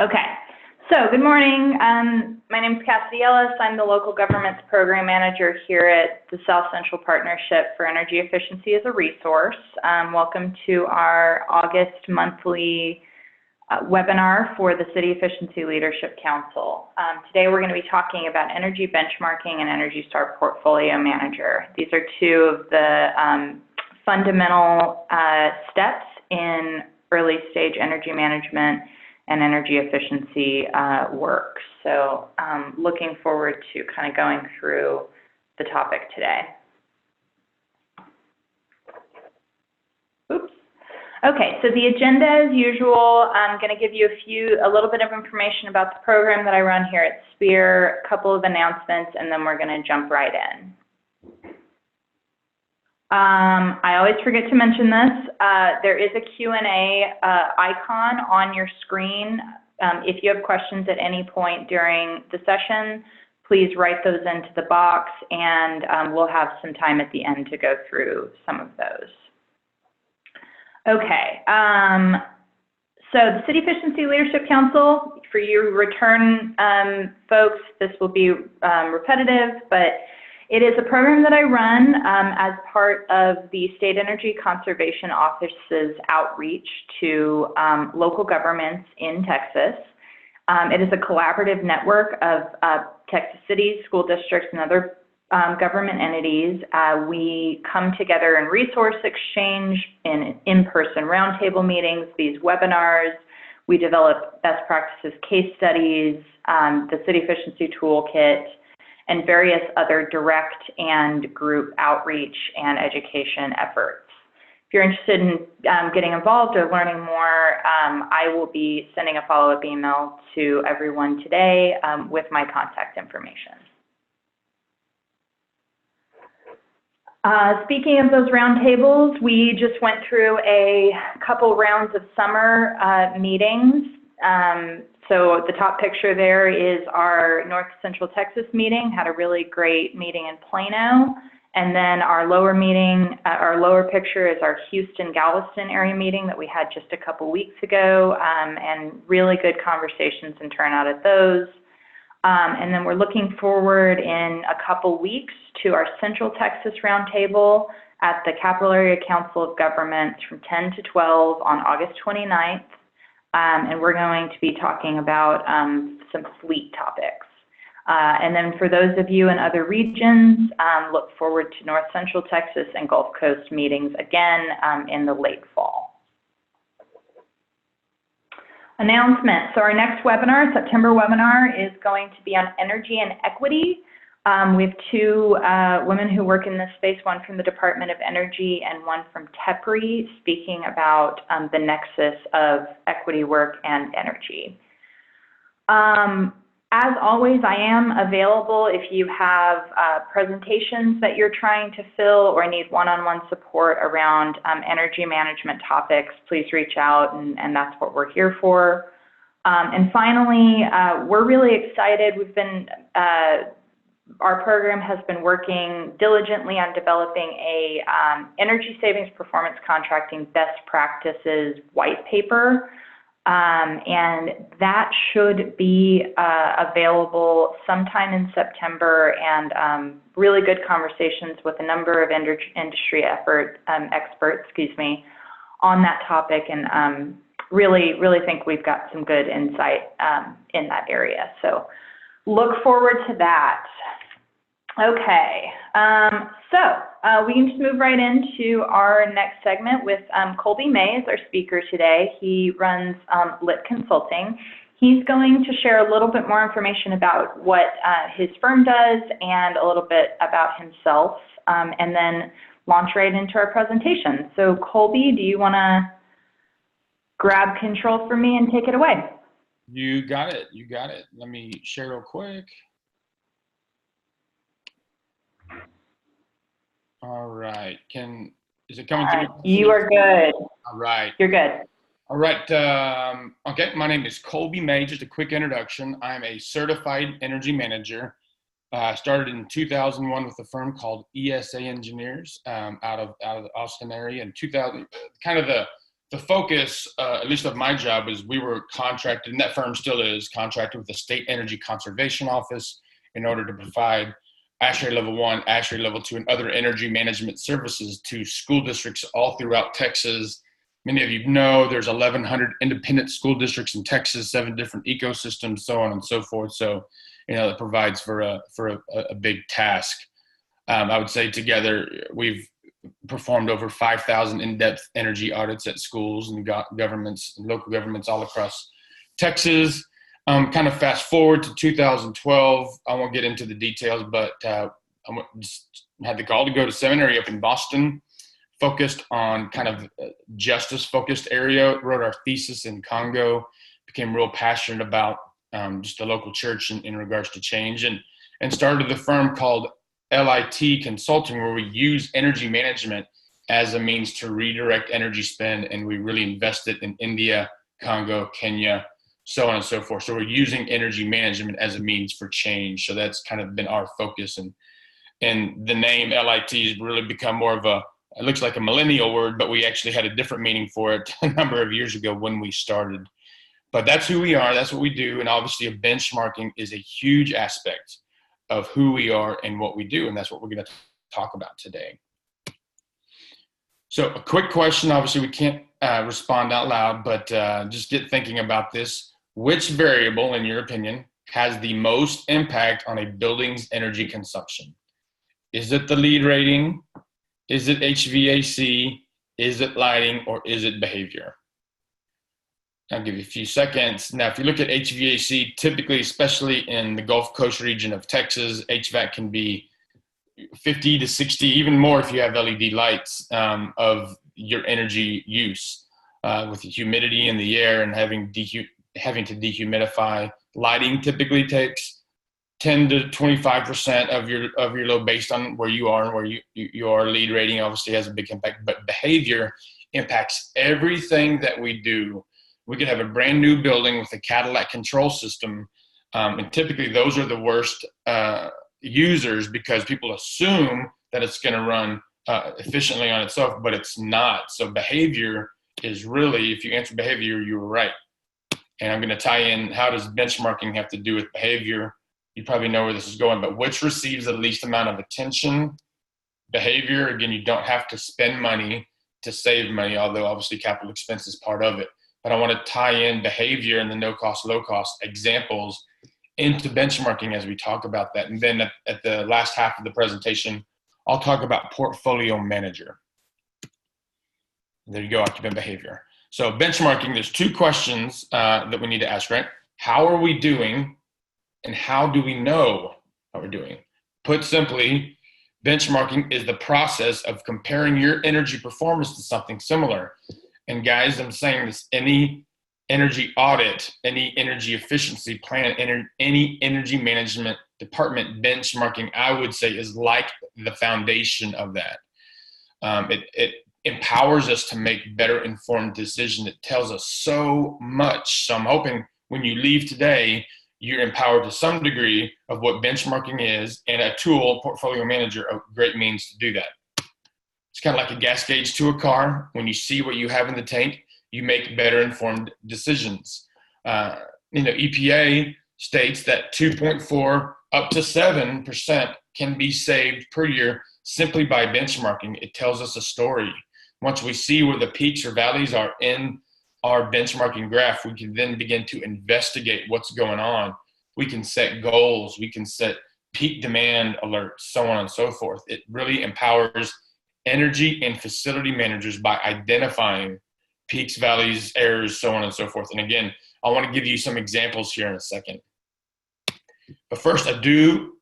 Okay, so good morning. My name is Cassidy Ellis. I'm the Local Governments Program Manager here at the South Central Partnership for Energy Efficiency as a Resource. Welcome to our August monthly webinar for the City Efficiency Leadership Council. Today we're going to be talking about energy benchmarking and Energy Star Portfolio Manager. These are two of the fundamental steps in early stage energy management and energy efficiency work. So looking forward to kind of going through the topic today. Oops. Okay, so the agenda as usual, I'm going to give you a little bit of information about the program that I run here at SPEAR, a couple of announcements, and then we're going to jump right in. I always forget to mention this. There is a Q&A icon on your screen. If you have questions at any point during the session, please write those into the box, and we'll have some time at the end to go through some of those. Okay, so the City Efficiency Leadership Council, for you return folks, this will be repetitive, but it is a program that I run as part of the State Energy Conservation Office's outreach to local governments in Texas. It is a collaborative network of Texas cities, school districts, and other government entities. We come together in resource exchange, in-person roundtable meetings, these webinars. We develop best practices case studies, the City Efficiency Toolkit, and various other direct and group outreach and education efforts. If you're interested in getting involved or learning more, I will be sending a follow-up email to everyone today with my contact information. Speaking of those roundtables, we just went through a couple rounds of summer meetings. So the top picture there is our North Central Texas meeting, had a really great meeting in Plano. And then our lower picture is our Houston-Galveston area meeting that we had just a couple weeks ago, and really good conversations and turnout at those. And then we're looking forward in a couple weeks to our Central Texas Roundtable at the Capital Area Council of Governments from 10 to 12 on August 29th. And we're going to be talking about some fleet topics. And then for those of you in other regions, look forward to North Central Texas and Gulf Coast meetings again in the late fall. Announcement. So our next webinar, September webinar, is going to be on energy and equity. We have two women who work in this space, one from the Department of Energy and one from TEPRI, speaking about the nexus of equity work and energy. As always, I am available if you have presentations that you're trying to fill or need one-on-one support around energy management topics. Please reach out, and that's what we're here for. And finally, we're really excited. Our program has been working diligently on developing a energy savings performance contracting best practices white paper. And that should be available sometime in September, and really good conversations with a number of industry experts, on that topic, and really think we've got some good insight in that area. So look forward to that. Okay, so we can just move right into our next segment with Colby May as our speaker today. He runs LIT Consulting. He's going to share a little bit more information about what his firm does and a little bit about himself, and then launch right into our presentation. So Colby, do you want to grab control for me and take it away? You got it. You got it. Let me share real quick. All right. Is it coming through? You are good. All right. You're good. All right. Okay. My name is Colby May. Just a quick introduction. I'm a certified energy manager. Started in 2001 with a firm called ESA Engineers out of the Austin area. In 2000, kind of the focus, at least of my job, is we were contracted, and that firm still is contracted with the State Energy Conservation Office in order to provide ASHRAE Level 1, ASHRAE Level 2, and other energy management services to school districts all throughout Texas. Many of you know there's 1,100 independent school districts in Texas, 7 different ecosystems, so on and so forth. So, it provides for a big task. I would say together we've performed over 5,000 in-depth energy audits at schools and governments and local governments all across Texas. Kind of fast forward to 2012. I won't get into the details, but I just had the call to go to seminary up in Boston, focused on kind of justice-focused area. Wrote our thesis in Congo, became real passionate about just the local church in regards to change, and started the firm called LIT Consulting, where we use energy management as a means to redirect energy spend, and we really invested in India, Congo, Kenya, so on and so forth. So we're using energy management as a means for change. So that's kind of been our focus, and the name LIT has really become more of it looks like a millennial word, but we actually had a different meaning for it a number of years ago when we started. But that's who we are, that's what we do, and obviously benchmarking is a huge aspect of who we are and what we do, and that's what we're going to talk about today. So a quick question, obviously we can't respond out loud, but just get thinking about this. Which variable, in your opinion, has the most impact on a building's energy consumption? Is it the lead rating? Is it HVAC? Is it lighting? Or is it behavior? I'll give you a few seconds. Now, if you look at HVAC, typically, especially in the Gulf Coast region of Texas, HVAC can be 50 to 60, even more if you have LED lights, of your energy use, with the humidity in the air and having to dehumidify. Lighting typically takes 10 to 25% of your load based on where you are and where your lead rating obviously has a big impact. But behavior impacts everything that we do. We could have a brand new building with a Cadillac control system, and typically those are the worst users because people assume that it's going to run efficiently on itself, but it's not. So behavior is really, if you answer behavior, you were right. And I'm going to tie in, how does benchmarking have to do with behavior? You probably know where this is going, but which receives the least amount of attention? Behavior, again, you don't have to spend money to save money, although obviously capital expense is part of it. But I want to tie in behavior and the no cost, low cost examples into benchmarking as we talk about that. And then at the last half of the presentation, I'll talk about portfolio manager. There you go, occupant behavior. So benchmarking, there's 2 questions that we need to ask, right? How are we doing and how do we know how we're doing? Put simply, benchmarking is the process of comparing your energy performance to something similar. And guys, I'm saying this, any energy audit, any energy efficiency plan, any energy management department benchmarking, I would say, is like the foundation of that. It empowers us to make better informed decisions. It tells us so much. So I'm hoping when you leave today, you're empowered to some degree of what benchmarking is, and a tool, portfolio manager, a great means to do that. It's kind of like a gas gauge to a car. When you see what you have in the tank, you make better informed decisions. EPA states that 2.4 up to 7% can be saved per year simply by benchmarking. It tells us a story. Once we see where the peaks or valleys are in our benchmarking graph, we can then begin to investigate what's going on. We can set goals. We can set peak demand alerts, so on and so forth. It really empowers energy and facility managers by identifying peaks, valleys, errors, so on and so forth. And again, I want to give you some examples here in a second. But first, I do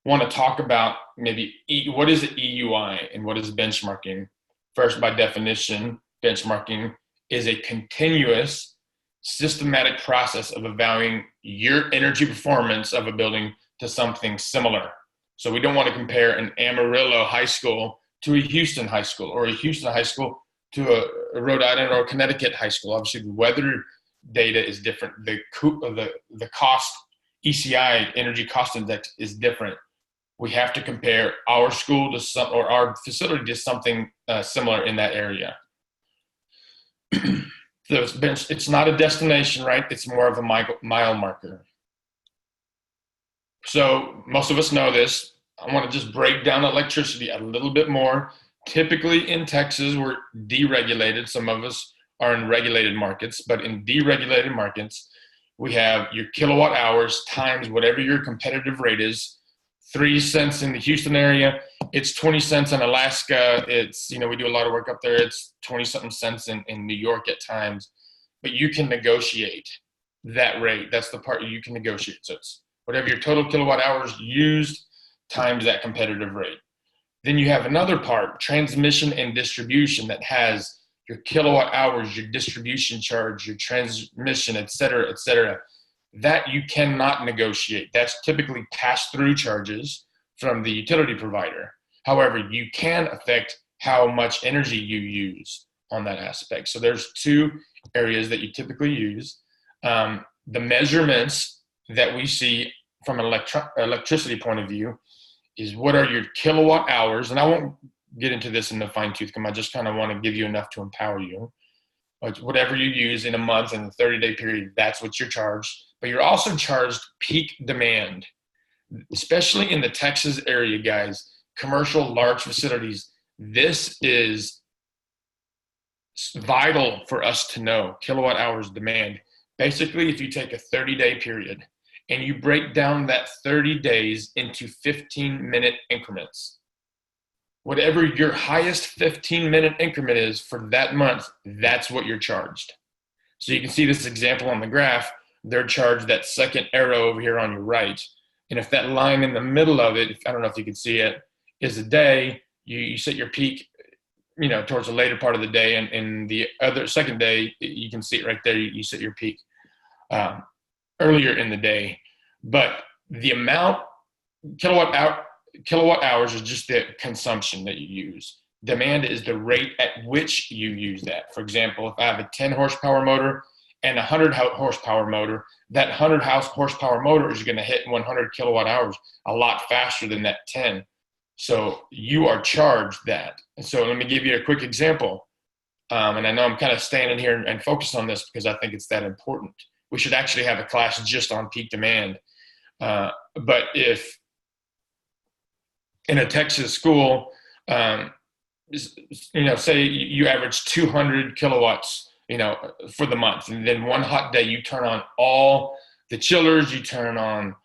want to talk about maybe what is EUI and what is benchmarking. First, by definition, benchmarking is a continuous, systematic process of evaluating your energy performance of a building to something similar. So we don't want to compare an Amarillo high school to a Houston high school, or a Houston high school to a Rhode Island or Connecticut high school. Obviously, the weather data is different. The cost, ECI, energy cost index, is different. We have to compare our school to our facility to something similar in that area. It's not a destination, right? It's more of a mile marker. So most of us know this. I want to just break down electricity a little bit more. Typically in Texas, we're deregulated. Some of us are in regulated markets, but in deregulated markets, we have your kilowatt hours times whatever your competitive rate is. 3 cents in the Houston area, it's 20 cents in Alaska. It's, we do a lot of work up there. It's 20 something cents in New York at times, but you can negotiate that rate. That's the part you can negotiate. So it's whatever your total kilowatt hours used times that competitive rate. Then you have another part, transmission and distribution, that has your kilowatt hours, your distribution charge, your transmission, et cetera, that you cannot negotiate. That's typically pass-through charges from the utility provider. However, you can affect how much energy you use on that aspect. So there's two areas that you typically use. The measurements that we see from an electricity point of view is what are your kilowatt hours, and I won't get into this in the fine tooth comb. I just kind of want to give you enough to empower you. Whatever you use in a month in a 30-day period, that's what you're charged. But you're also charged peak demand, especially in the Texas area, guys, commercial large facilities. This is vital for us to know, kilowatt hours demand. Basically, if you take a 30-day period and you break down that 30 days into 15-minute increments, whatever your highest 15-minute increment is for that month, that's what you're charged. So you can see this example on the graph. They're charged that second arrow over here on your right. And if that line in the middle of it, I don't know if you can see it, is a day, you set your peak, towards the later part of the day. And in the other second day, you can see it right there. You set your peak earlier in the day. But the amount, kilowatt hours is just the consumption that you use. Demand is the rate at which you use that. For example, if I have a 10 horsepower motor and a 100 horsepower motor, that 100 horsepower motor is going to hit 100 kilowatt hours a lot faster than that 10. So you are charged that. And so let me give you a quick example. And I know I'm kind of standing here and focused on this because I think it's that important. We should actually have a class just on peak demand. But if in a Texas school, say you average 200 kilowatts, for the month, and then one hot day you turn on all the chillers, you turn on,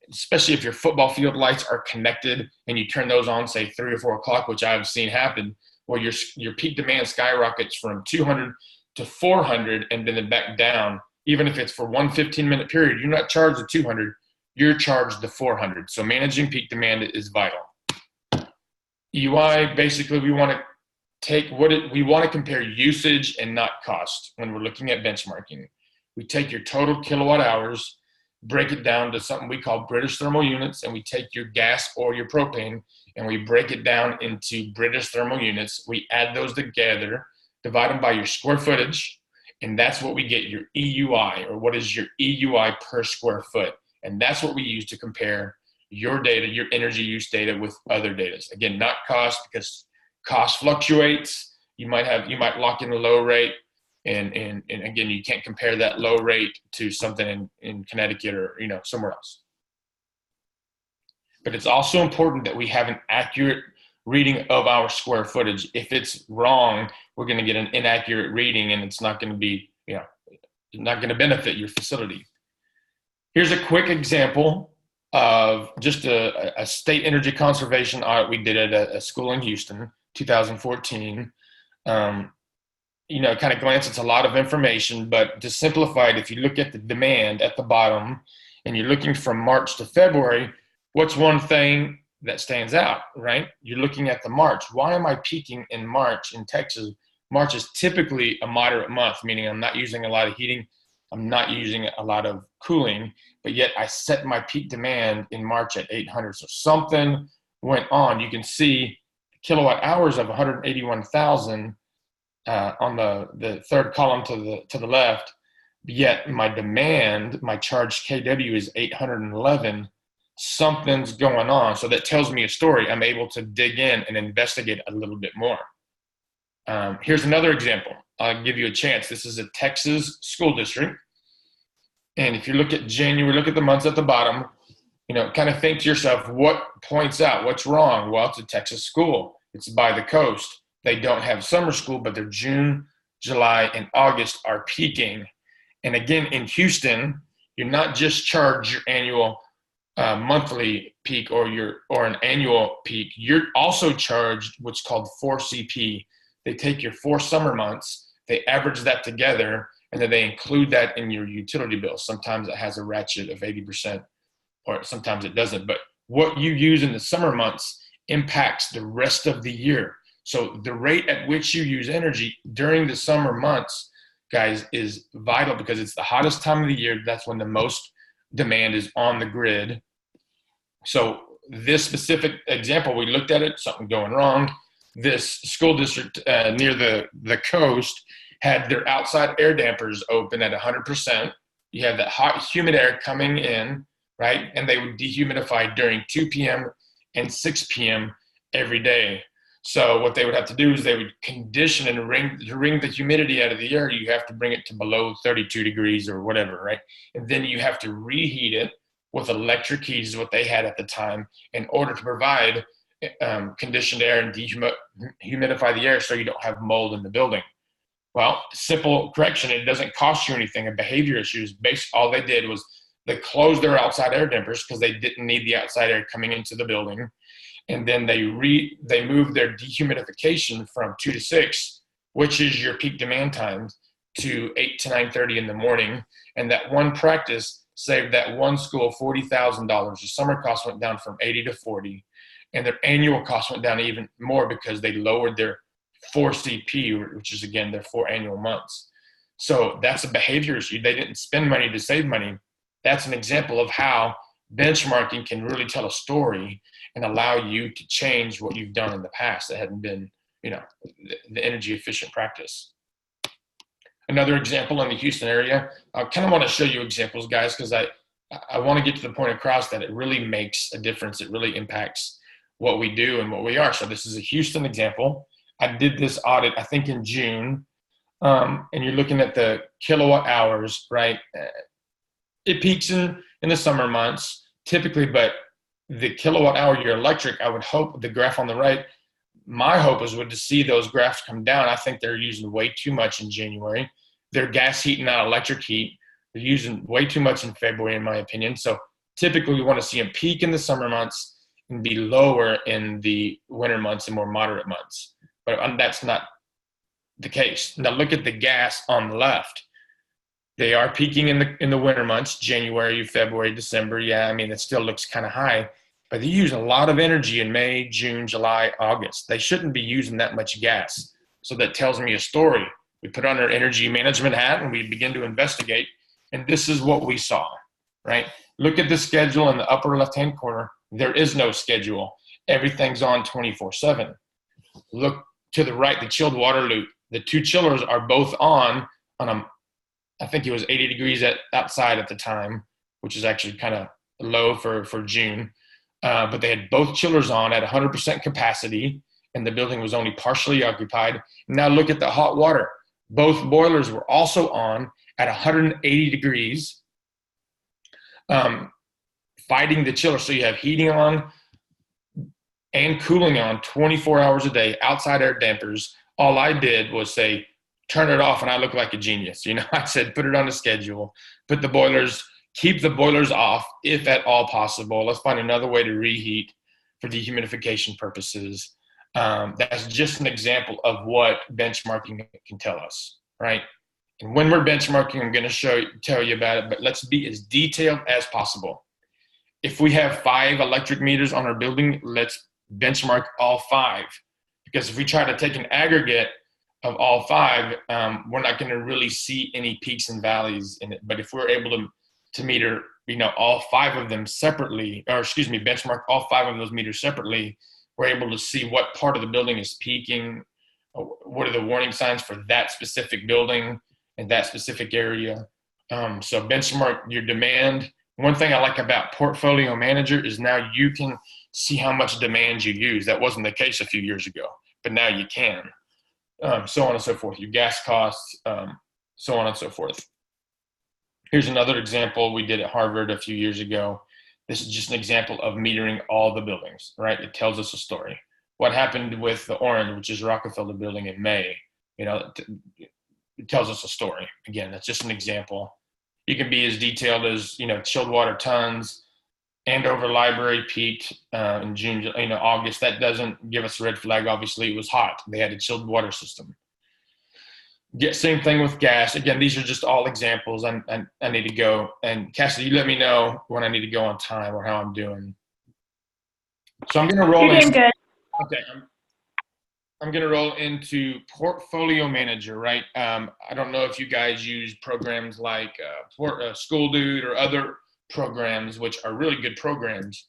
especially if your football field lights are connected and you turn those on, say 3 or 4 o'clock, which I've seen happen, well, your peak demand skyrockets from 200 to 400 and then back down. Even if it's for one 15-minute period, you're not charged the 200, you're charged the 400. So managing peak demand is vital. EUI, basically, we want to compare usage and not cost when we're looking at benchmarking. We take your total kilowatt hours, break it down to something we call British thermal units, and we take your gas or your propane, and we break it down into British thermal units. We add those together, divide them by your square footage, and that's what we get, your EUI, or what is your EUI per square foot. And that's what we use to compare your data, your energy use data, with other data. Again, not cost, because cost fluctuates. You might lock in a low rate, and again, you can't compare that low rate to something in Connecticut or somewhere else. But it's also important that we have an accurate reading of our square footage. If it's wrong, we're going to get an inaccurate reading, and it's not going to be, not going to benefit your facility. Here's a quick example of just a state energy conservation audit we did at a school in Houston, 2014. Kind of glance, it's a lot of information, but to simplify it, if you look at the demand at the bottom and you're looking from March to February, what's one thing that stands out, right? You're looking at the March. Why am I peaking in March in Texas? March is typically a moderate month, meaning I'm not using a lot of heating, I'm not using a lot of cooling, but yet I set my peak demand in March at 800. So something went on. You can see kilowatt hours of 181,000 on the third column to the left, yet my demand, my charged kW is 811. Something's going on. So that tells me a story. I'm able to dig in and investigate a little bit more. Here's another example. I'll give you a chance. This is a Texas school district. And if you look at January, look at the months at the bottom, kind of think to yourself, what points out? What's wrong? Well, it's a Texas school. It's by the coast. They don't have summer school, but their June, July, and August are peaking. And again, in Houston, you're not just charged your annual monthly peak or an annual peak. You're also charged what's called 4CP. They take your 4 summer months, they average that together, and then they include that in your utility bill. Sometimes it has a ratchet of 80%, or sometimes it doesn't. But what you use in the summer months impacts the rest of the year. So the rate at which you use energy during the summer months, guys, is vital because it's the hottest time of the year. That's when the most demand is on the grid. So this specific example, we looked at it, something going wrong. This school district near the coast had their outside air dampers open at 100%. You have that hot, humid air coming in, right? And they would dehumidify during 2 p.m. and 6 p.m. every day. So what they would have to do is they would condition and wring the humidity out of the air. You have to bring it to below 32 degrees or whatever, right? And then you have to reheat it with electric heat is what they had at the time in order to provide conditioned air and dehumidify the air so you don't have mold in the building. Well, simple correction, it doesn't cost you anything. A behavior issue is all they did was they closed their outside air dampers because they didn't need the outside air coming into the building. And then they moved their dehumidification from 2 to 6, which is your peak demand times, to 8 to 9:30 in the morning. And that one practice saved that one school $40,000. The summer cost went down from 80 to 40, and their annual cost went down even more because they lowered their 4CP, which is again their 4 annual months. So that's a behavior issue. They didn't spend money to save money. That's an example of how benchmarking can really tell a story and allow you to change what you've done in the past that hadn't been, the energy efficient practice. Another example in the Houston area, I kind of want to show you examples, guys, because I want to get to the point across that it really makes a difference. It really impacts what we do and what we are. So this is a Houston example. I did this audit, I think in June, and you're looking at the kilowatt hours, right? It peaks in the summer months typically, but the kilowatt hour, your electric, I would hope the graph on the right, my hope would to see those graphs come down. I think they're using way too much in January. They're gas heat, not electric heat. They're using way too much in February, in my opinion. So typically we want to see them peak in the summer months and be lower in the winter months and more moderate months. But that's not the case. Now look at the gas on the left. They are peaking in the winter months, January, February, December. Yeah, I mean, it still looks kind of high, but they use a lot of energy in May, June, July, August. They shouldn't be using that much gas. So that tells me a story. We put on our energy management hat and we begin to investigate. And this is what we saw, right? Look at the schedule in the upper left-hand corner. There is no schedule. Everything's on 24/7. Look to the right, the chilled water loop. The 2 chillers are both on I think it was 80 degrees outside at the time, which is actually kind of low for June. But they had both chillers on at 100% capacity, and the building was only partially occupied. Now look at the hot water. Both boilers were also on at 180 degrees, fighting the chiller. So you have heating on and cooling on 24 hours a day, outside air dampers. All I did was say, turn it off, and I look like a genius. I said, put it on the schedule, keep the boilers off if at all possible. Let's find another way to reheat for dehumidification purposes. That's just an example of what benchmarking can tell us, right? And when we're benchmarking, I'm going to tell you about it, but let's be as detailed as possible. If we have 5 electric meters on our building, let's benchmark all 5. Because if we try to take an aggregate of all 5, we're not going to really see any peaks and valleys in it. But if we're able to meter, all 5 of them separately, benchmark all 5 of those meters separately, we're able to see what part of the building is peaking, what are the warning signs for that specific building and that specific area. So benchmark your demand. One thing I like about Portfolio Manager is now you can see how much demand you use. That wasn't the case a few years ago, but now you can. so on and so forth, your gas costs, so on and so forth. Here's another example we did at Harvard a few years ago. This is just an example of metering all the buildings, right? It tells us a story. What happened with the orange, which is Rockefeller Building in May, it tells us a story. Again, that's just an example. You can be as detailed as, chilled water tons. Andover Library peaked in June, August. That doesn't give us a red flag. Obviously, it was hot. They had a chilled water system. Same thing with gas. Again, these are just all examples. I need to go. And Cassidy, you let me know when I need to go on time or how I'm doing. So I'm going to roll You're doing good. Okay. I'm going to roll into Portfolio Manager, right? I don't know if you guys use programs like School Dude or other programs, which are really good programs.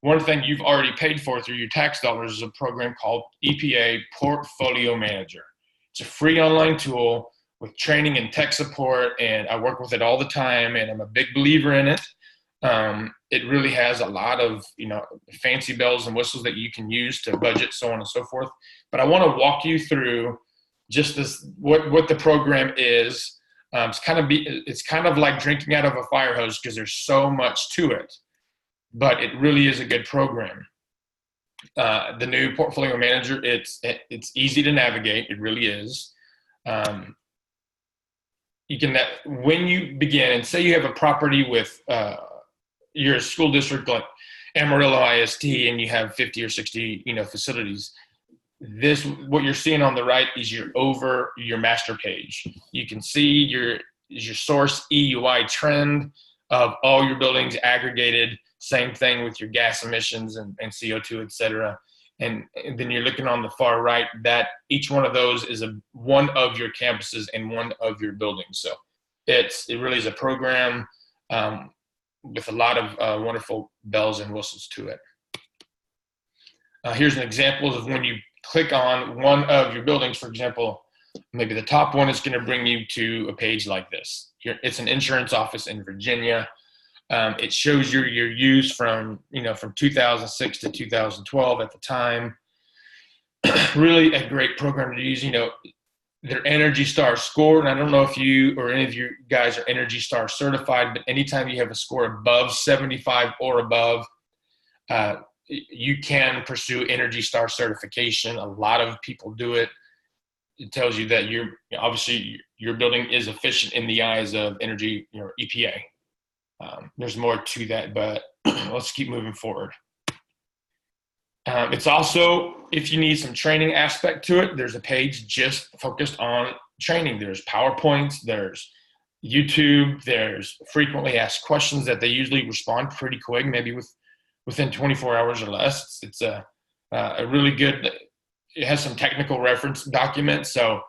One thing you've already paid for through your tax dollars is a program called EPA Portfolio Manager. It's a free online tool with training and tech support, and I work with it all the time, and I'm a big believer in it. It really has a lot of, fancy bells and whistles that you can use to budget, so on and so forth. But I want to walk you through just this, what the program is. It's kind of like drinking out of a fire hose because there's so much to it, but it really is a good program. The new Portfolio Manager, it's easy to navigate. It really is. You can, when you begin, and say you have a property with your school district like Amarillo ISD, and you have 50 or 60, facilities. What you're seeing on the right is your master page. You can see your source EUI trend of all your buildings aggregated. Same thing with your gas emissions and CO2, et cetera. And then you're looking on the far right that each one of those is one of your campuses and one of your buildings. So it really is a program with a lot of wonderful bells and whistles to it. Here's an example of when you click on one of your buildings. For example, maybe the top one is going to bring you to a page like this. It's an insurance office in Virginia. It shows your use from 2006 to 2012 at the time. Really a great program to use. Their Energy Star score, and I don't know if you or any of you guys are Energy Star certified, but anytime you have a score above 75 or above, you can pursue Energy Star certification. A lot of people do it. It tells you that obviously your building is efficient in the eyes of energy, EPA. There's more to that, but let's keep moving forward. It's also, if you need some training aspect to it, there's a page just focused on training. There's PowerPoints, there's YouTube, there's frequently asked questions that they usually respond pretty quick, maybe within 24 hours or less. It's a really good, it has some technical reference documents. So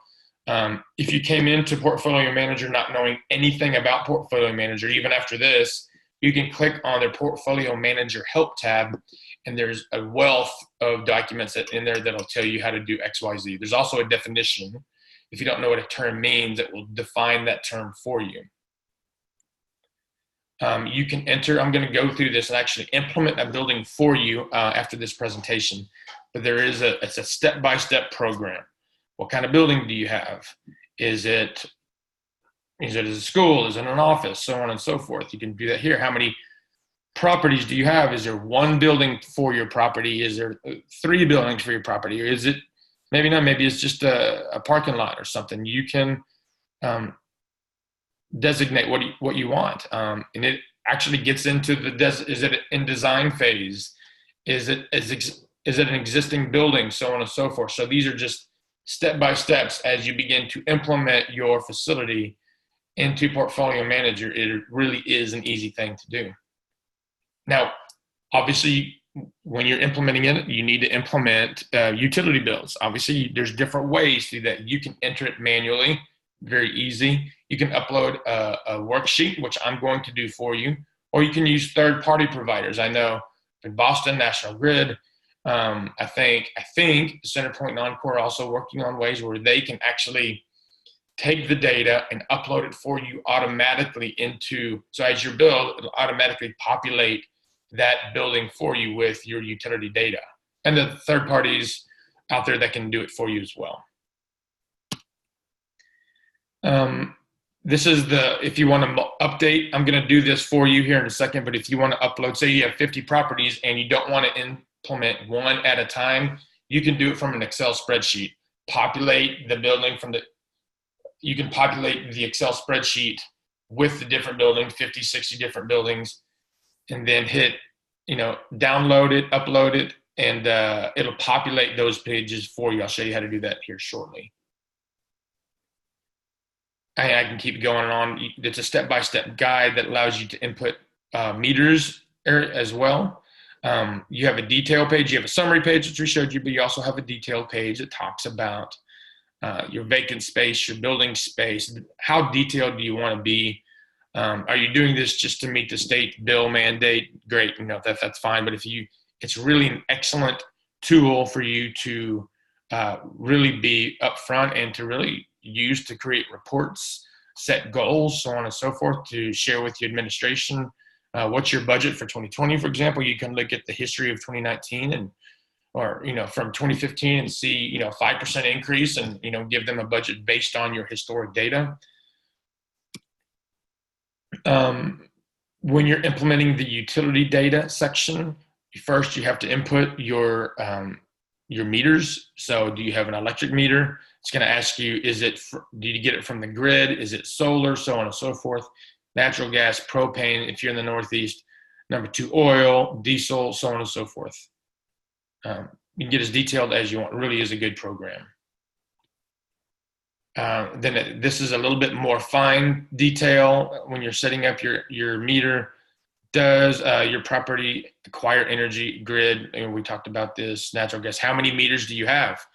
if you came into Portfolio Manager not knowing anything about Portfolio Manager, even after this, you can click on their Portfolio Manager Help tab, and there's a wealth of documents in there that'll tell you how to do X, Y, Z. There's also a definition. If you don't know what a term means, it will define that term for you. You can enter, I'm going to go through this and actually implement a building for you after this presentation, but it's a step-by-step program. What kind of building do you have? Is it a school? Is it an office? So on and so forth. You can do that here. How many properties do you have? Is there one building for your property? Is there 3 buildings for your property? Or is it, maybe not, maybe it's just a parking lot or something. You can designate what you want. And it actually gets into is it in design phase? Is it an existing building? So on and so forth. So these are just step-by-steps as you begin to implement your facility into Portfolio Manager. It really is an easy thing to do. Now, obviously, when you're implementing it, you need to implement utility bills. Obviously, there's different ways to do that. You can enter it manually, very easy. You can upload a worksheet, which I'm going to do for you, or you can use third-party providers. I know in Boston, National Grid, I think CenterPoint and Encore are also working on ways where they can actually take the data and upload it for you automatically so as you build, it'll automatically populate that building for you with your utility data. And the third parties out there that can do it for you as well. This is if you want to update, I'm going to do this for you here in a second, but if you want to upload, say you have 50 properties and you don't want to implement one at a time, you can do it from an Excel spreadsheet. Populate the building you can populate the Excel spreadsheet with the different buildings, 50, 60 different buildings, and then hit, download it, upload it, and it'll populate those pages for you. I'll show you how to do that here shortly. I can keep going on. It's a step-by-step guide that allows you to input meters as well. You have a detail page. You have a summary page, which we showed you, but you also have a detail page that talks about your vacant space, your building space. How detailed do you want to be? Are you doing this just to meet the state bill mandate? Great, that's fine. But it's really an excellent tool for you to really be upfront and to really use to create reports, set goals, so on and so forth, to share with your administration. What's your budget for 2020, for example? You can look at the history of 2019 or from 2015 and see 5% increase and give them a budget based on your historic data. When you're implementing the utility data section, first you have to input your meters. So do you have an electric meter? It's going to ask you, do you get it from the grid? Is it solar? So on and so forth. Natural gas, propane, if you're in the Northeast. Number 2, oil, diesel, so on and so forth. You can get as detailed as you want. It really is a good program. Then this is a little bit more fine detail when you're setting up your meter. Does your property acquire energy grid? We talked about this. Natural gas. How many meters do you have?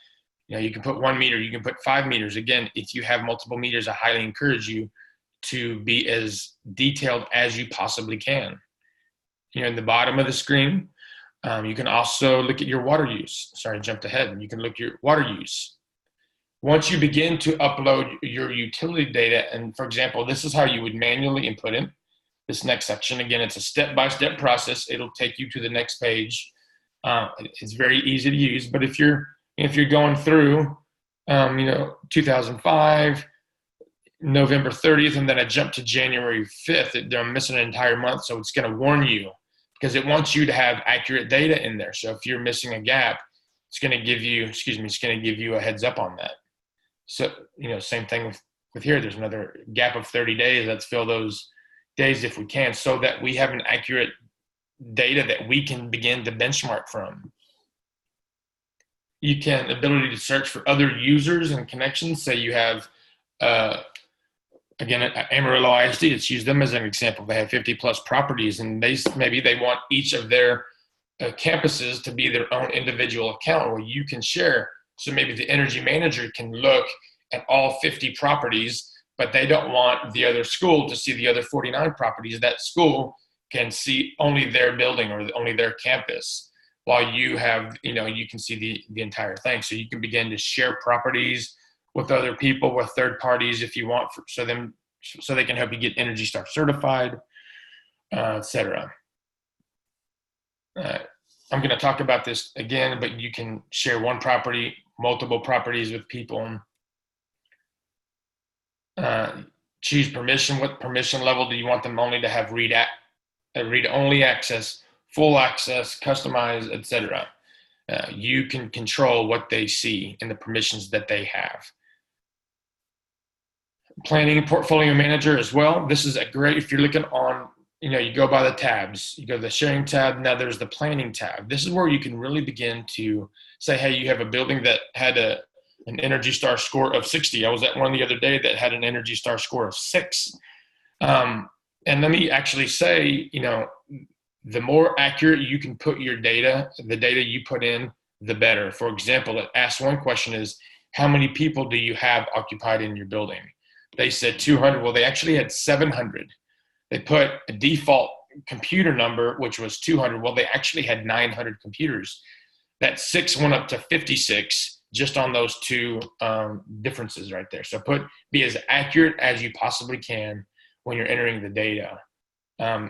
You can put 1 meter. You can put 5 meters. Again, if you have multiple meters, I highly encourage you to be as detailed as you possibly can. In the bottom of the screen, you can also look at your water use. Sorry, I jumped ahead. You can look at your water use. Once you begin to upload your utility data, and for example, this is how you would manually input it. This next section, again, it's a step-by-step process. It'll take you to the next page. It's very easy to use, but if you're going through, 2005, November 30th, and then I jump to January 5th, I'm missing an entire month, so it's going to warn you because it wants you to have accurate data in there. So if you're missing a gap, it's going to give you a heads up on that. So, same thing with here. There's another gap of 30 days. Let's fill those days if we can, so that we have an accurate data that we can begin to benchmark from. You can ability to search for other users and connections. Say you have, again, at Amarillo ISD, let's use them as an example. They have 50 plus properties, and maybe they want each of their campuses to be their own individual account where you can share. So maybe the energy manager can look at all 50 properties, but they don't want the other school to see the other 49 properties. That school can see only their building or only their campus, while you have, you can see the entire thing. So you can begin to share properties with other people, with third parties if you want, so they can help you get Energy Star certified, etc. I'm going to talk about this again, but you can share one property, multiple properties with people. Choose permission. What permission level do you want them only to have read-only access, full access, customize, etc. You can control what they see and the permissions that they have. Planning portfolio manager as well. This is a great, if you're looking on, you go by the tabs, you go to the sharing tab. Now there's the planning tab. This is where you can really begin to say, hey, you have a building that had an Energy Star score of 60. I was at one the other day that had an Energy Star score of 6. And let me actually say, the more accurate you can put your data, the data you put in, the better. For example, it asks one question is, how many people do you have occupied in your building? They said 200. Well, they actually had 700. They put a default computer number, which was 200. Well, they actually had 900 computers. That 6 went up to 56 just on those two differences right there. So be as accurate as you possibly can when you're entering the data.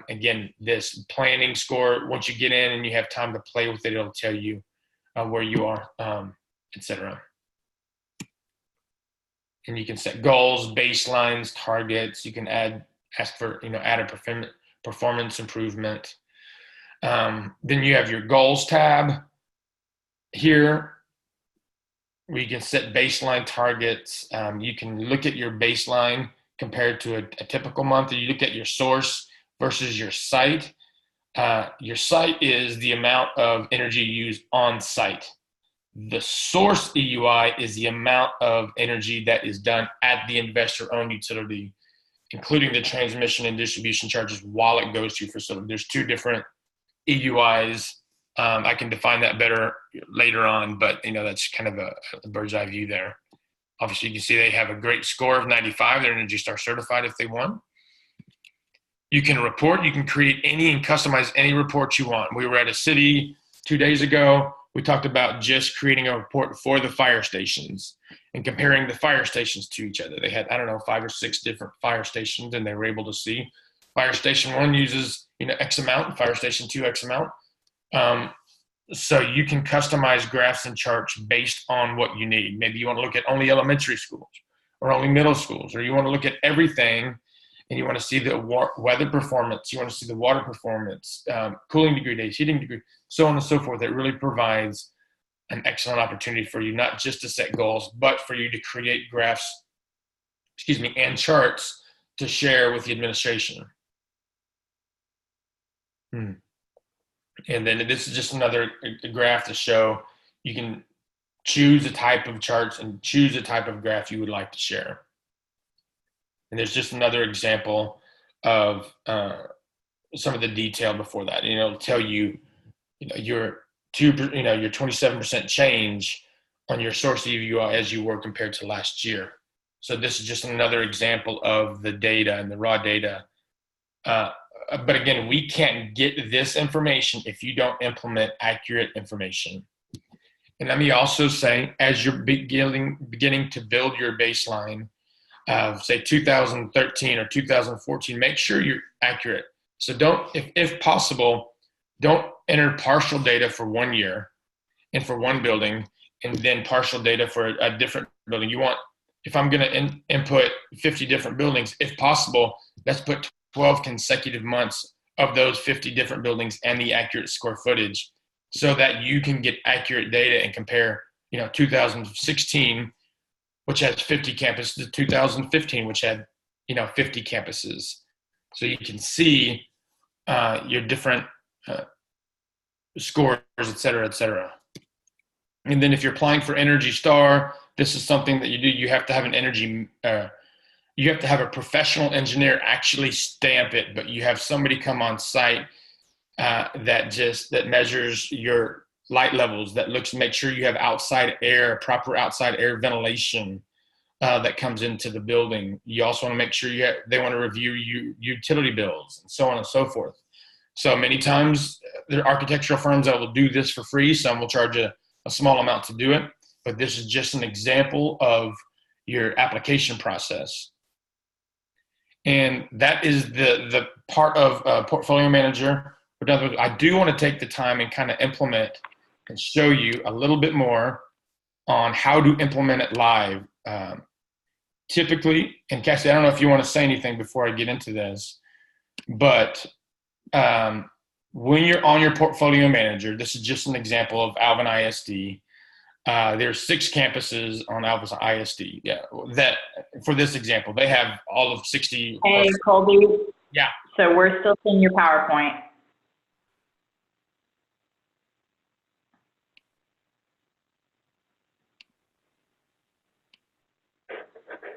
Again, this planning score, once you get in and you have time to play with it, it'll tell you where you are, etc. and you can set goals, baselines, targets. You can ask for, add a performance improvement. Then you have your goals tab here, where you can set baseline targets. You can look at your baseline compared to a typical month. You look at your source versus your site. Your site is the amount of energy used on site. The source EUI is the amount of energy that is done at the investor-owned utility, including the transmission and distribution charges while it goes to your facility. There's two different EUIs. I can define that better later on, but that's kind of a bird's eye view there. Obviously, you can see they have a great score of 95. They're Energy Star certified if they won. You can report. You can create any and customize any report you want. We were at a city 2 days ago. We talked about just creating a report for the fire stations and comparing the fire stations to each other. They had, 5 or 6 different fire stations, and they were able to see fire station 1 uses, X amount, fire station 2, X amount. So you can customize graphs and charts based on what you need. Maybe you want to look at only elementary schools or only middle schools, or you want to look at everything and you want to see the weather performance, you want to see the water performance, cooling degree days, heating degree, so on and so forth. It really provides an excellent opportunity for you, not just to set goals, but for you to create graphs, and charts to share with the administration. And then this is just another graph to show you can choose a type of charts and choose a type of graph you would like to share. And there's just another example of some of the detail before that. It'll tell you, your 27% change on your source EUI as you were compared to last year. So this is just another example of the data and the raw data. But again, we can't get this information if you don't implement accurate information. And let me also say, as you're beginning to build your baseline, say 2013 or 2014, make sure you're accurate. So don't, if possible, don't enter partial data for 1 year and for one building, and then partial data for a different building. You want, if I'm going to input 50 different buildings, if possible, let's put 12 consecutive months of those 50 different buildings and the accurate square footage, so that you can get accurate data and compare, 2016, which has 50 campuses, to 2015, which had, 50 campuses. So you can see your different scores, et cetera, et cetera. And then if you're applying for Energy Star, this is something that you do. You have to have an you have to have a professional engineer actually stamp it, but you have somebody come on site that measures your light levels, that looks to make sure you have outside air, proper outside air ventilation that comes into the building. You also want to make sure they want to review utility bills and so on and so forth. So many times there are architectural firms that will do this for free. Some will charge a small amount to do it, but this is just an example of your application process. And that is the part of Portfolio Manager. I do want to take the time and kind of implement and show you a little bit more on how to implement it live. Typically, and Cassie, I don't know if you want to say anything before I get into this, but when you're on your Portfolio Manager, this is just an example of Alvin ISD. There's 6 campuses on Alvin ISD. Yeah, that for this example, they have all of 60. Hey, Colby. Yeah. So we're still seeing your PowerPoint.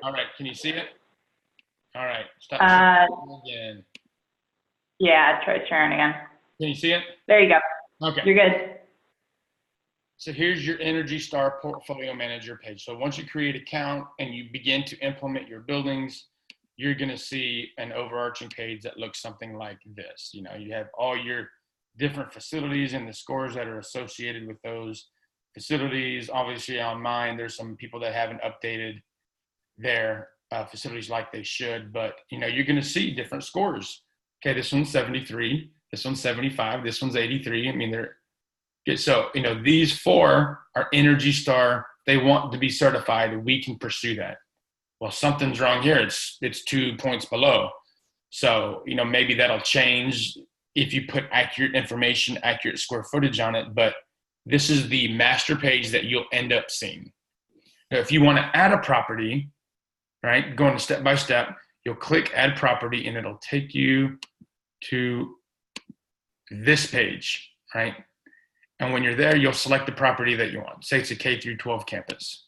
All right. Can you see it? All right. Stop sharing again. Yeah, try sharing again. Can you see it? There you go. Okay. You're good. So here's your Energy Star Portfolio Manager page. So once you create an account and you begin to implement your buildings, you're going to see an overarching page that looks something like this. You have all your different facilities and the scores that are associated with those facilities. Obviously on mine, there's some people that haven't updated their facilities like they should, but you're going to see different scores. Okay, this one's 73, this one's 75, this one's 83. I mean, so these 4 are Energy Star. They want to be certified, and we can pursue that. well, something's wrong here. It's 2 points below. So, maybe that'll change if you put accurate information, accurate square footage on it, but this is the master page that you'll end up seeing. Now, if you want to add a property, right, going step by step, you'll click add property and it'll take you to this page, right? And when you're there, you'll select the property that you want. Say it's a K through 12 campus.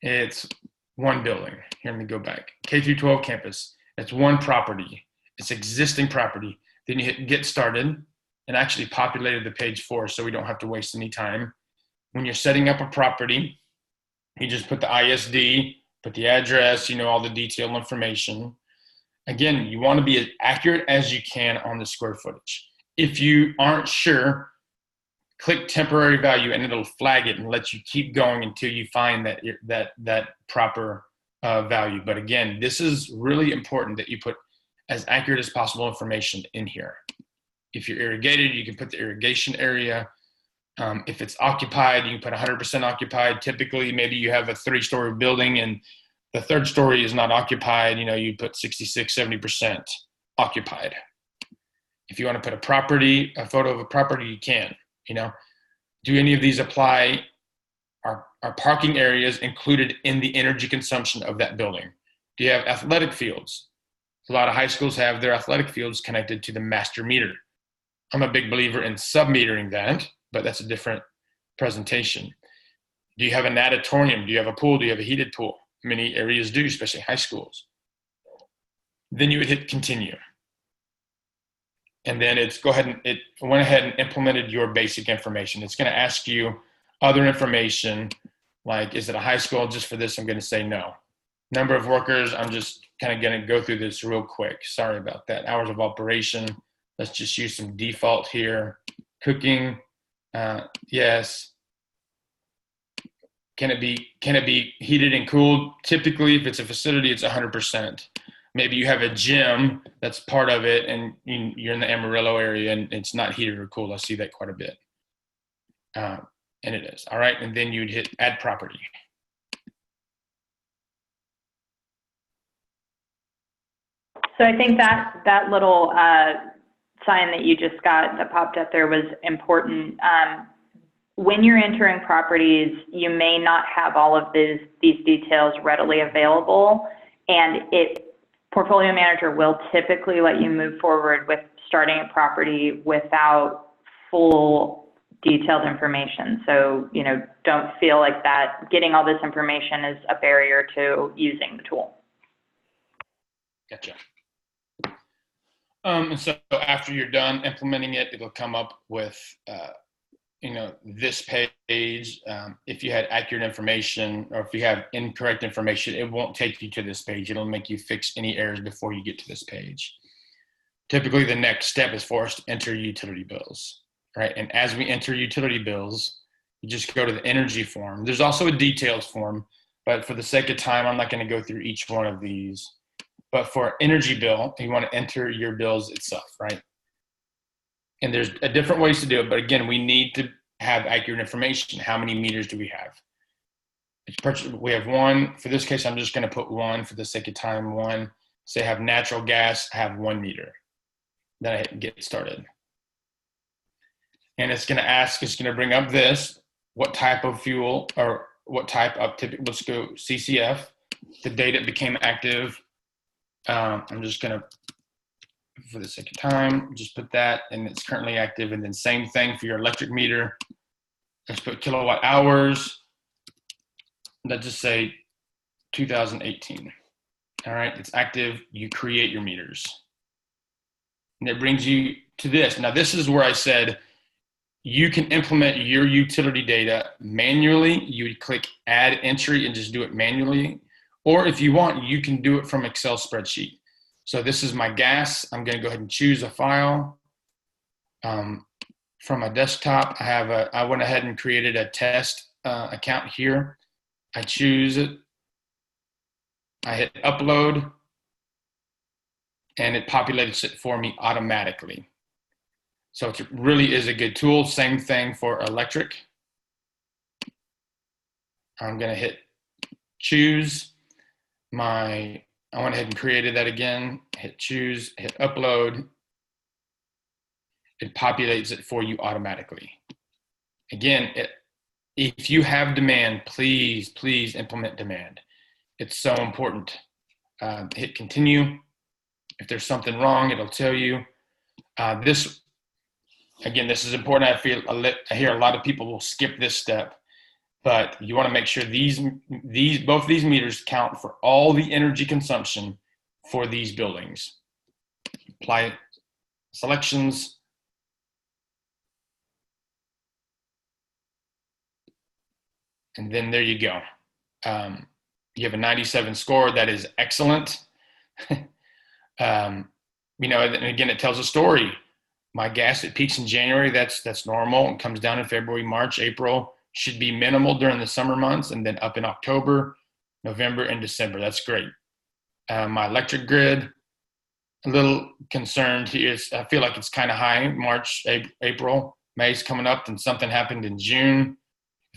It's one building. Here, let me go back. K through 12 campus. It's one property. It's existing property. Then you hit get started and actually populated the page for us so we don't have to waste any time. When you're setting up a property, you just put the ISD, put the address, all the detailed information. Again, you want to be as accurate as you can on the square footage. If you aren't sure, click temporary value and it'll flag it and let you keep going until you find that proper value. But again, this is really important that you put as accurate as possible information in here. If you're irrigated, you can put the irrigation area. If it's occupied, you can put 100% occupied. Typically, maybe you have a 3-story building and the 3rd story is not occupied. You put 66, 70% occupied. If you want to put a photo of a property, you can. Do any of these apply? Are parking areas included in the energy consumption of that building? Do you have athletic fields? A lot of high schools have their athletic fields connected to the master meter. I'm a big believer in sub-metering that, but that's a different presentation. Do you have a natatorium? Do you have a pool? Do you have a heated pool? Many areas do, especially high schools. Then you would hit continue. And then it went ahead and implemented your basic information. It's going to ask you other information, like, is it a high school? Just for this, I'm going to say no. Number of workers, I'm just kind of going to go through this real quick. Sorry about that. Hours of operation, let's just use some default here. Cooking, yes. Can it be heated and cooled? Typically, if it's a facility, it's 100%. Maybe you have a gym that's part of it and you're in the Amarillo area and it's not heated or cooled. I see that quite a bit. And it is. All right. And then you'd hit add property. So I think that little sign that you just got that popped up there was important. When you're entering properties, you may not have all of these details readily available, and Portfolio Manager will typically let you move forward with starting a property without full detailed information. So, don't feel like that getting all this information is a barrier to using the tool. Gotcha. And so after you're done implementing it, it'll come up with, this page. If you had accurate information or if you have incorrect information, it won't take you to this page. It'll make you fix any errors before you get to this page. Typically, the next step is for us to enter utility bills, right? And as we enter utility bills, you just go to the energy form. There's also a details form, but for the sake of time, I'm not going to go through each one of these. But for energy bill, you want to enter your bills itself, right? And there's different ways to do it, but again, we need to have accurate information. How many meters do we have? We have one. For this case, I'm just going to put one for the sake of time. One. Say I have natural gas, I have 1 meter. Then I hit get started. And it's going to bring up this, what type of fuel or what type of let's go CCF, the date it became active. I'm just going to, for the sake of time, just put that, and it's currently active. And then same thing for your electric meter. Let's put kilowatt hours. Let's just say 2018. All right, it's active. You create your meters. And it brings you to this. Now, this is where I said you can implement your utility data manually. You would click add entry and just do it manually. Or if you want, you can do it from Excel spreadsheet. So this is my gas. I'm going to go ahead and choose a file. From my desktop, I went ahead and created a test account here. I choose it. I hit upload, and it populates it for me automatically. So it really is a good tool. Same thing for electric. I'm going to hit choose. I went ahead and created that again, hit choose, hit upload. It populates it for you automatically. Again, if you have demand, please implement demand. It's so important. Hit continue. If there's something wrong, it'll tell you. This is important. I hear a lot of people will skip this step, but you want to make sure both these meters count for all the energy consumption for these buildings. Apply selections. And then there you go. You have a 97 score. That is excellent. And again, it tells a story. My gas, it peaks in January. That's normal. It comes down in February, March, April. Should be minimal during the summer months, and then up in October, November, and December. That's great. My electric grid, a little concerned here. I feel like it's kind of high. March, April, May's coming up, and something happened in June.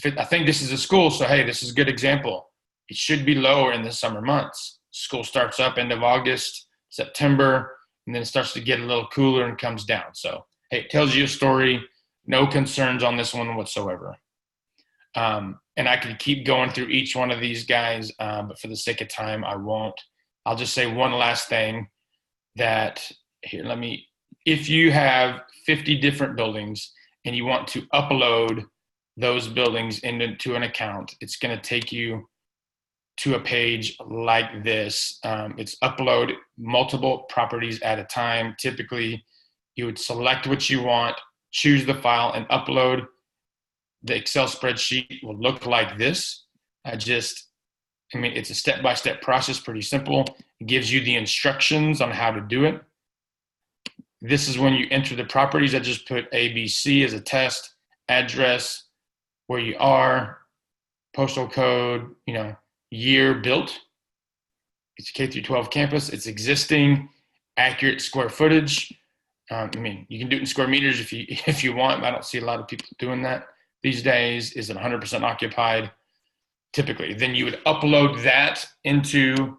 I think this is a school, so hey, this is a good example. It should be lower in the summer months. School starts up end of August, September, and then it starts to get a little cooler and comes down. So, hey, it tells you a story. No concerns on this one whatsoever. And I could keep going through each one of these guys, but for the sake of time, I won't. I'll just say one last thing if you have 50 different buildings and you want to upload those buildings into an account, it's going to take you to a page like this. It's upload multiple properties at a time. Typically, you would select what you want, choose the file, and upload. The Excel spreadsheet will look like this. It's a step-by-step process, pretty simple. It gives you the instructions on how to do it. This is when you enter the properties. I just put ABC as a test, address, where you are, postal code, year built. It's a K through 12 campus. It's existing, accurate square footage. You can do it in square meters if you want. I don't see a lot of people doing that these days. Is it 100% occupied? Typically, then you would upload that into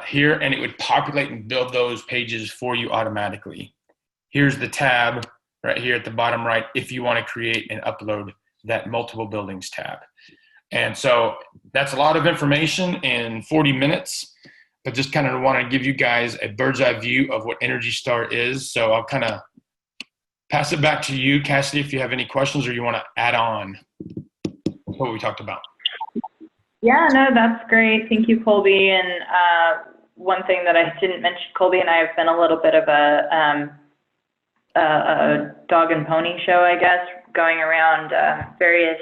here, and it would populate and build those pages for you automatically. Here's the tab right here at the bottom right if you want to create and upload that multiple buildings tab. And so that's a lot of information in 40 minutes, but just kind of want to give you guys a bird's eye view of what Energy Star is. So I'll kind of pass it back to you, Cassidy, if you have any questions or you want to add on what we talked about. Yeah, no, that's great. Thank you, Colby. And one thing that I didn't mention, Colby and I have been a little bit of a dog and pony show, I guess, going around various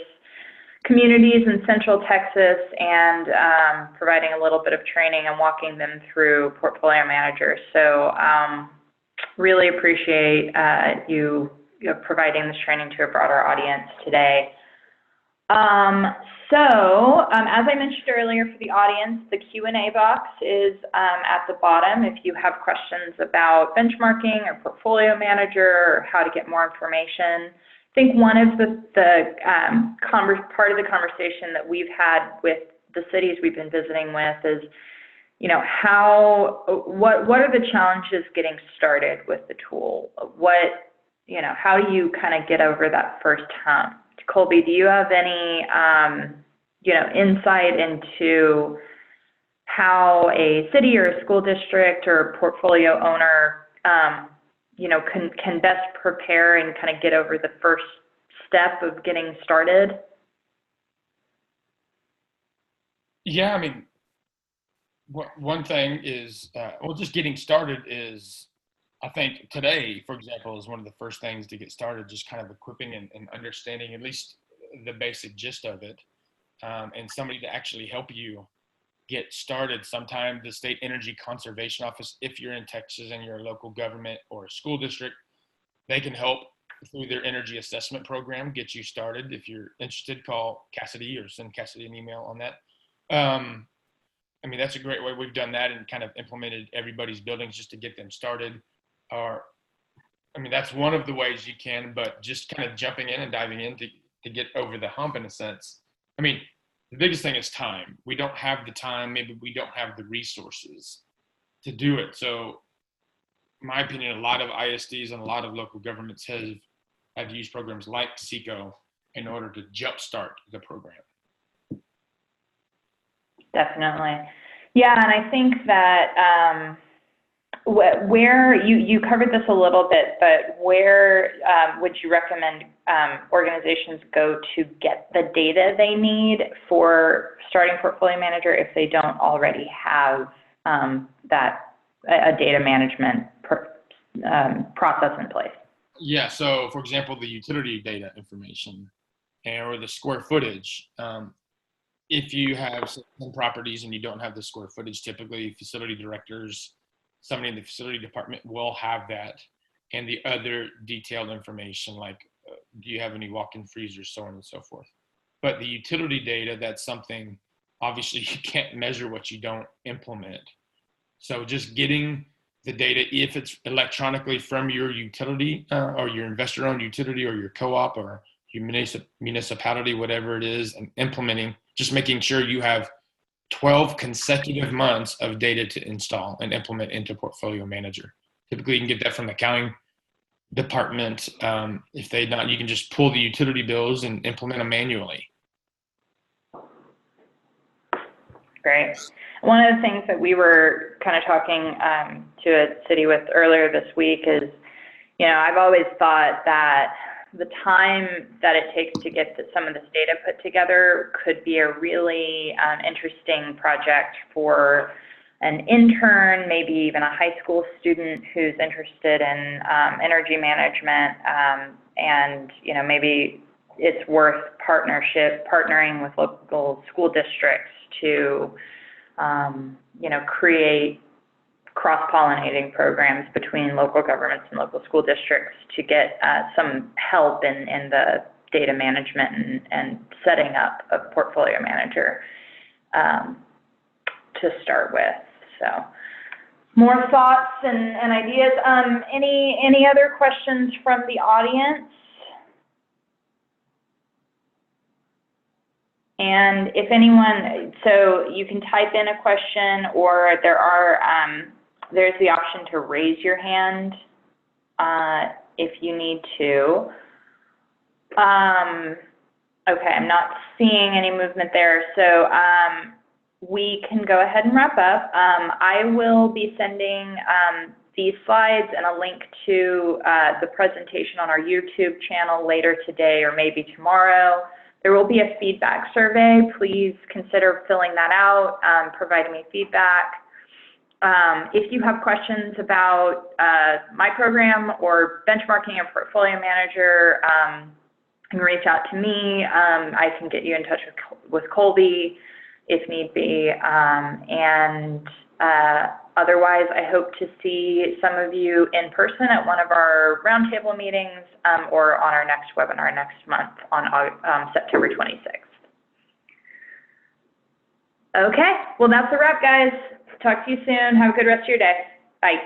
communities in Central Texas and providing a little bit of training and walking them through portfolio managers. So really appreciate you providing this training to a broader audience today. As I mentioned earlier for the audience, the Q&A box is at the bottom. If you have questions about benchmarking or portfolio manager or how to get more information. I think one of the part of the conversation that we've had with the cities we've been visiting with is, what are the challenges getting started with the tool? How do you kind of get over that first hump? Colby, do you have any, insight into how a city or a school district or portfolio owner, can best prepare and kind of get over the first step of getting started? Yeah, one thing is, just getting started is, I think today, for example, is one of the first things to get started, just kind of equipping and understanding at least the basic gist of it, and somebody to actually help you get started. Sometimes the State Energy Conservation Office, if you're in Texas and you're a local government or a school district, they can help through their energy assessment program, get you started. If you're interested, call Cassidy or send Cassidy an email on that. That's a great way. We've done that and kind of implemented everybody's buildings just to get them started. That's one of the ways you can, but just kind of jumping in and diving in to get over the hump in a sense. The biggest thing is time. We don't have the time, maybe we don't have the resources to do it. So in my opinion, a lot of ISDs and a lot of local governments have used programs like CECO in order to jumpstart the program. Definitely. Yeah, and I think that where you covered this a little bit, but where would you recommend organizations go to get the data they need for starting Portfolio Manager if they don't already have a data management process in place? Yeah, so for example, the utility data information or the square footage. If you have some properties and you don't have the square footage, typically facility directors, somebody in the facility department will have that, and the other detailed information like do you have any walk-in freezers, so on and so forth. But the utility data, that's something obviously you can't measure what you don't implement. So just getting the data, if it's electronically from your utility or your investor-owned utility or your co-op or your municipality, whatever it is, and implementing, just making sure you have 12 consecutive months of data to install and implement into Portfolio Manager. Typically, you can get that from the accounting department. If they not, you can just pull the utility bills and implement them manually. Great. One of the things that we were kind of talking to a city with earlier this week is, you know, I've always thought that the time that it takes to get some of this data put together could be a really interesting project for an intern, maybe even a high school student who's interested in energy management, and you know, maybe it's worth partnering with local school districts to you know, create cross-pollinating programs between local governments and local school districts to get some help in the data management and setting up a Portfolio Manager to start with. So more thoughts and ideas. Any other questions from the audience? And if anyone, so you can type in a question, or there's the option to raise your hand if you need to. Okay, I'm not seeing any movement there, so we can go ahead and wrap up. I will be sending these slides and a link to the presentation on our YouTube channel later today or maybe tomorrow. There will be a feedback survey. Please consider filling that out, providing me feedback. If you have questions about my program or benchmarking a Portfolio Manager, you can reach out to me. I can get you in touch with Colby if need be. Otherwise, I hope to see some of you in person at one of our roundtable meetings or on our next webinar next month on September 26th. Okay, well, that's a wrap, guys. Talk to you soon. Have a good rest of your day. Bye.